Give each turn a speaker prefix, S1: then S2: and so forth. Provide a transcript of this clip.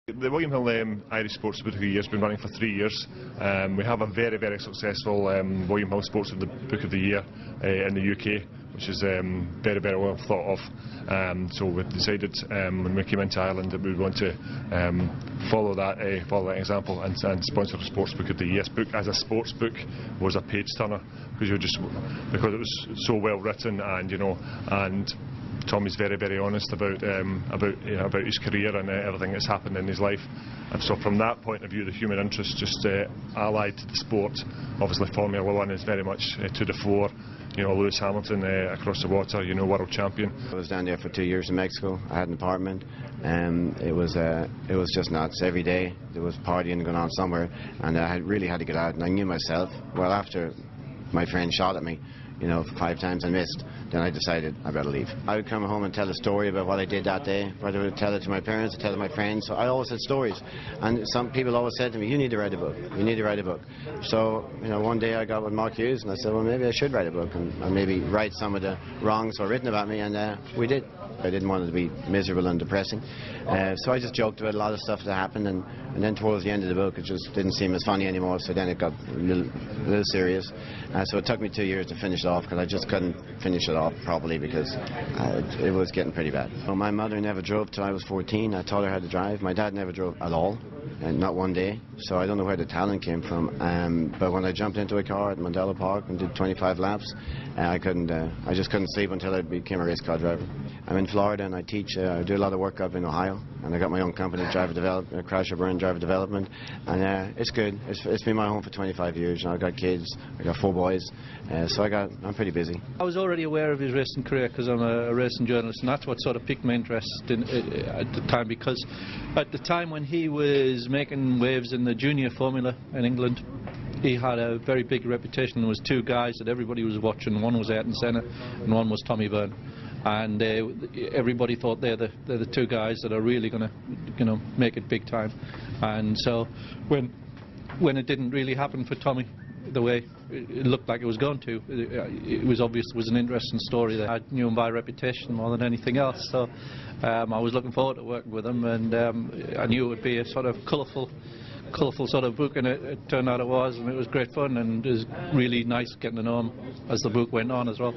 S1: The William Hill Irish Sports Book of the Year has been running for 3 years. We have a very, very successful William Hill Sports Book of the Year in the UK, which is very, very well thought of. So we decided when we came into Ireland that we would want to follow that example and sponsor the Sports Book of the Year. This book, as a sports book, was a page turner because it was so well written, and Tommy's very, very honest about his career and everything that's happened in his life. And so from that point of view, the human interest just allied to the sport. Obviously Formula 1 is very much to the fore. Lewis Hamilton across the water, world champion.
S2: I was down there for 2 years in Mexico. I had an apartment, and it was just nuts. Every day there was partying going on somewhere, and I really had to get out. And I knew myself. Well, after my friend shot at me, 5 times I missed, then I decided I better leave. I would come home and tell a story about what I did that day, whether I would tell it to my parents or tell it to my friends. So I always had stories, and some people always said to me, you need to write a book, you need to write a book. So one day I got with Mark Hughes and I said, well, maybe I should write a book and maybe write some of the wrongs that were written about me, and we did. I didn't want it to be miserable and depressing, so I just joked about a lot of stuff that happened, and then towards the end of the book it just didn't seem as funny anymore, so then it got a little serious. So it took me 2 years to finish it off, because I just couldn't finish it off properly because it was getting pretty bad. Well, my mother never drove till I was 14. I taught her how to drive. My dad never drove at all, not one day, so I don't know where the talent came from, but when I jumped into a car at Mandela Park and did 25 laps, I just couldn't sleep until I became a race car driver. I'm in Florida and I teach, I do a lot of work up in Ohio, and I got my own company, Byrned Driver Development, and it's good. It's been my home for 25 years. I've got kids, I got 4 boys, so I'm pretty busy.
S3: I was already aware of his racing career because I'm a racing journalist, and that's what sort of piqued my interest at the time, because at the time when he was making waves in the junior formula in England, he had a very big reputation. There was 2 guys that everybody was watching. One was Ayrton Senna and one was Tommy Byrne, and everybody thought they're the 2 guys that are really going to make it big time. And so when it didn't really happen for Tommy the way it looked like it was going to, it was obvious it was an interesting story. That I knew him by reputation more than anything else, so I was looking forward to working with him, and I knew it would be a sort of colourful sort of book, and it turned out it was, and it was great fun, and it was really nice getting to know him as the book went on as well.